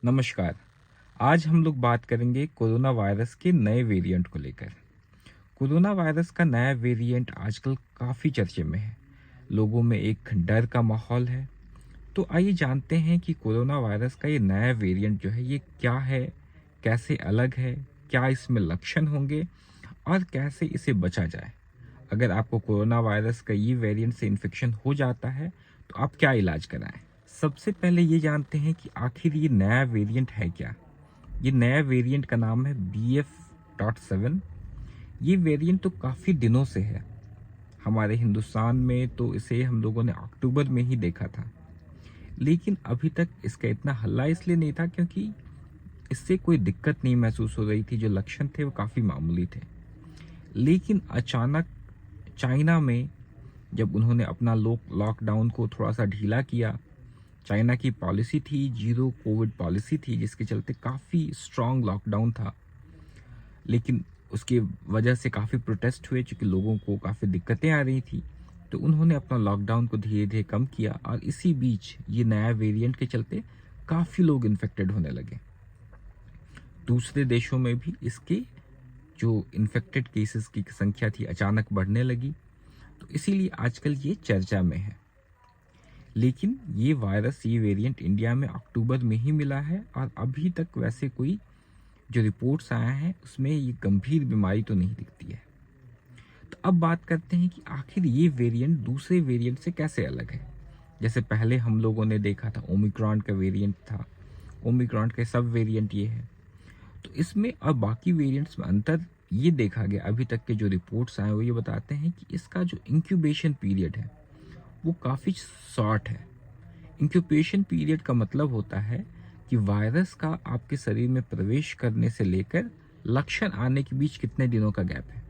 नमस्कार। आज हम लोग बात करेंगे कोरोना वायरस के नए वेरिएंट को लेकर। कोरोना वायरस का नया वेरिएंट आजकल काफ़ी चर्चे में है। लोगों में एक डर का माहौल है। तो आइए जानते हैं कि कोरोना वायरस का ये नया वेरिएंट जो है ये क्या है, कैसे अलग है, क्या इसमें लक्षण होंगे और कैसे इसे बचा जाए। अगर आपको कोरोना वायरस का ये वेरिएंट से इन्फेक्शन हो जाता है तो आप क्या इलाज कराएं। सबसे पहले ये जानते हैं कि आखिर ये नया वेरिएंट है क्या। ये नया वेरिएंट का नाम है BF.7। ये वेरिएंट तो काफ़ी दिनों से है। हमारे हिंदुस्तान में तो इसे हम लोगों ने अक्टूबर में ही देखा था, लेकिन अभी तक इसका इतना हल्ला इसलिए नहीं था क्योंकि इससे कोई दिक्कत नहीं महसूस हो रही थी। जो लक्षण थे वो काफ़ी मामूली थे। लेकिन अचानक चाइना में जब उन्होंने अपना लॉकडाउन को थोड़ा सा ढीला किया, चाइना की पॉलिसी थी, जीरो कोविड पॉलिसी थी, जिसके चलते काफ़ी स्ट्रॉन्ग लॉकडाउन था। लेकिन उसकी वजह से काफ़ी प्रोटेस्ट हुए क्योंकि लोगों को काफ़ी दिक्कतें आ रही थी। तो उन्होंने अपना लॉकडाउन को धीरे धीरे कम किया और इसी बीच ये नया वेरिएंट के चलते काफ़ी लोग इन्फेक्टेड होने लगे। दूसरे देशों में भी इसके जो इन्फेक्टेड केसेस की संख्या थी अचानक बढ़ने लगी। तो इसीलिए आजकल ये चर्चा में है। लेकिन ये वायरस, ये वेरिएंट इंडिया में अक्टूबर में ही मिला है और अभी तक वैसे कोई जो रिपोर्ट्स आया है उसमें ये गंभीर बीमारी तो नहीं दिखती है। तो अब बात करते हैं कि आखिर ये वेरिएंट दूसरे वेरिएंट से कैसे अलग है। जैसे पहले हम लोगों ने देखा था ओमिक्रॉन का वेरिएंट था, ओमिक्रॉन के सब वेरिएंट ये है। तो इसमें अब बाकी वेरिएंट्स में अंतर ये देखा गया, अभी तक के जो रिपोर्ट्स आए वो ये बताते हैं कि इसका जो इंक्यूबेशन पीरियड है वो काफ़ी शॉर्ट है। इंक्यूबेशन पीरियड का मतलब होता है कि वायरस का आपके शरीर में प्रवेश करने से लेकर लक्षण आने के बीच कितने दिनों का गैप है।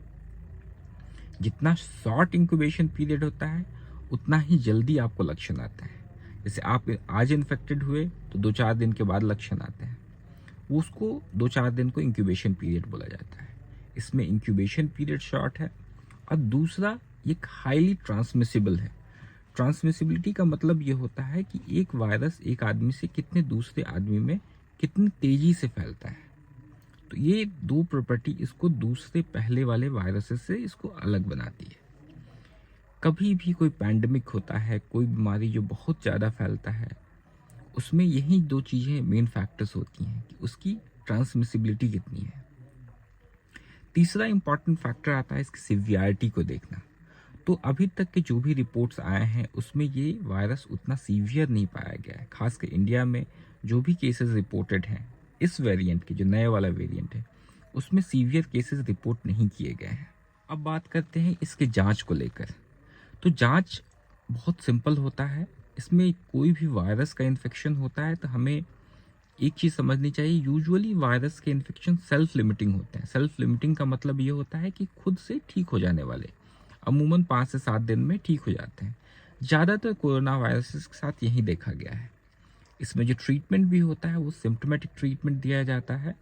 जितना शॉर्ट इंक्यूबेशन पीरियड होता है उतना ही जल्दी आपको लक्षण आता है। जैसे आप आज इन्फेक्टेड हुए तो 2-4 दिन के बाद लक्षण आते हैं, वो उसको 2-4 दिन को इंक्यूबेशन पीरियड बोला जाता है। इसमें इंक्यूबेशन पीरियड शॉर्ट है। और दूसरा, ये हाईली ट्रांसमिसिबल है। ट्रांसमिसिबिलिटी का मतलब ये होता है कि एक वायरस एक आदमी से कितने दूसरे आदमी में कितनी तेजी से फैलता है। तो ये दो प्रॉपर्टी इसको दूसरे पहले वाले वायरसेस से इसको अलग बनाती है। कभी भी कोई पैंडेमिक होता है, कोई बीमारी जो बहुत ज़्यादा फैलता है, उसमें यही दो चीज़ें मेन फैक्टर्स होती हैं कि उसकी ट्रांसमिसिबिलिटी कितनी है। तीसरा इंपॉर्टेंट फैक्टर आता है इसकी सिवियरिटी को देखना। तो अभी तक के जो भी रिपोर्ट्स आए हैं उसमें ये वायरस उतना सीवियर नहीं पाया गया है। खासकर इंडिया में जो भी केसेस रिपोर्टेड हैं इस वेरिएंट के, जो नए वाला वेरिएंट है, उसमें सीवियर केसेस रिपोर्ट नहीं किए गए हैं। अब बात करते हैं इसके जांच को लेकर। तो जांच बहुत सिंपल होता है। इसमें कोई भी वायरस का इन्फेक्शन होता है तो हमें एक चीज़ समझनी चाहिए, यूजुअली वायरस के इन्फेक्शन सेल्फ लिमिटिंग होते हैं। सेल्फ लिमिटिंग का मतलब ये होता है कि खुद से ठीक हो जाने वाले, अमूमन 5 से 7 दिन में ठीक हो जाते हैं। ज़्यादातर कोरोना वायरसेस के साथ यही देखा गया है। इसमें जो ट्रीटमेंट भी होता है वो सिम्प्टोमेटिक ट्रीटमेंट दिया जाता है।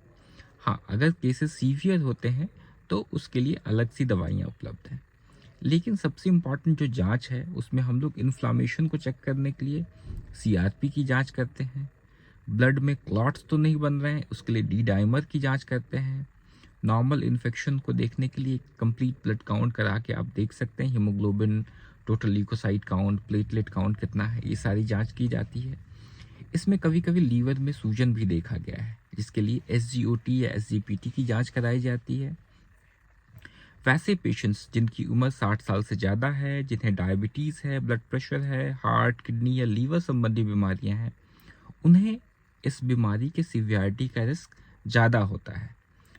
हाँ, अगर केसेस सीवियर होते हैं तो उसके लिए अलग सी दवाइयाँ उपलब्ध हैं। लेकिन सबसे इम्पॉर्टेंट जो जांच है उसमें हम लोग इन्फ्लामेशन को चेक करने के लिए CRP की जांच करते हैं। ब्लड में क्लॉट्स तो नहीं बन रहे हैं, उसके लिए डी डाइमर की जांच करते हैं। नॉर्मल इन्फेक्शन को देखने के लिए कंप्लीट ब्लड काउंट करा के आप देख सकते हैं haemoglobin, total leucocyte count, platelet count कितना है, ये सारी जांच की जाती है। इसमें कभी कभी लीवर में सूजन भी देखा गया है, जिसके लिए SGOT या SGPT की जांच कराई जाती है। वैसे पेशेंट्स जिनकी उम्र 60 साल से ज़्यादा है, जिन्हें डायबिटीज़ है, ब्लड प्रेशर है, हार्ट, किडनी या लीवर संबंधी बीमारियां हैं, उन्हें इस बीमारी के सीवियरिटी का रिस्क ज़्यादा होता है।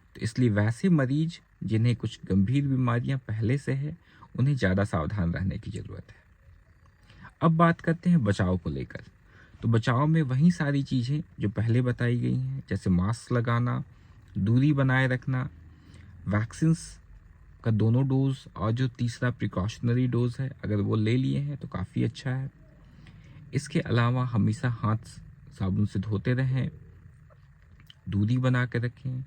तो इसलिए वैसे मरीज जिन्हें कुछ गंभीर बीमारियां पहले से है, उन्हें ज़्यादा सावधान रहने की ज़रूरत है। अब बात करते हैं बचाव को लेकर। तो बचाव में वही सारी चीज़ें जो पहले बताई गई हैं, जैसे मास्क लगाना, दूरी बनाए रखना, वैक्सीन्स का दोनों डोज और जो तीसरा प्रिकॉशनरी डोज है अगर वो ले लिए हैं तो काफ़ी अच्छा है। इसके अलावा हमेशा हाथ साबुन से धोते रहें, दूरी बना कर रखें,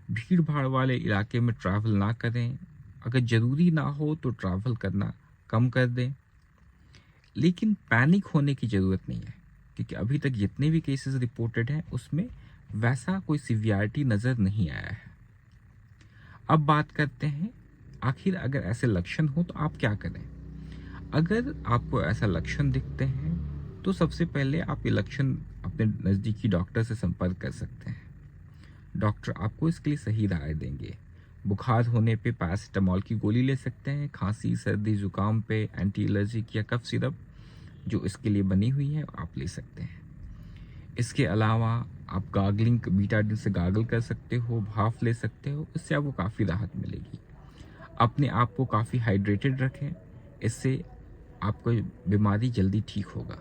भीड़ भाड़ वाले इलाके में ट्रैवल ना करें, अगर ज़रूरी ना हो तो ट्रैवल करना कम कर दें। लेकिन पैनिक होने की ज़रूरत नहीं है। क्योंकि अभी तक जितने भी केसेस रिपोर्टेड हैं उसमें वैसा कोई सिवियरिटी नज़र नहीं आया है। अब बात करते हैं आखिर अगर ऐसे लक्षण हो तो आप क्या करें। अगर आपको ऐसा लक्षण दिखते हैं तो सबसे पहले आप ये लक्षण अपने नज़दीकी डॉक्टर से संपर्क कर सकते हैं। डॉक्टर आपको इसके लिए सही राय देंगे। बुखार होने पे पैरासिटामॉल की गोली ले सकते हैं। खांसी सर्दी जुकाम पे एंटी एलर्जिक या कफ सिरप जो इसके लिए बनी हुई है आप ले सकते हैं। इसके अलावा आप गार्गलिंग बीटाडिन से गार्गल कर सकते हो, भाप ले सकते हो, इससे आपको काफ़ी राहत मिलेगी। अपने आप को काफ़ी हाइड्रेटेड रखें, इससे आपको बीमारी जल्दी ठीक होगा।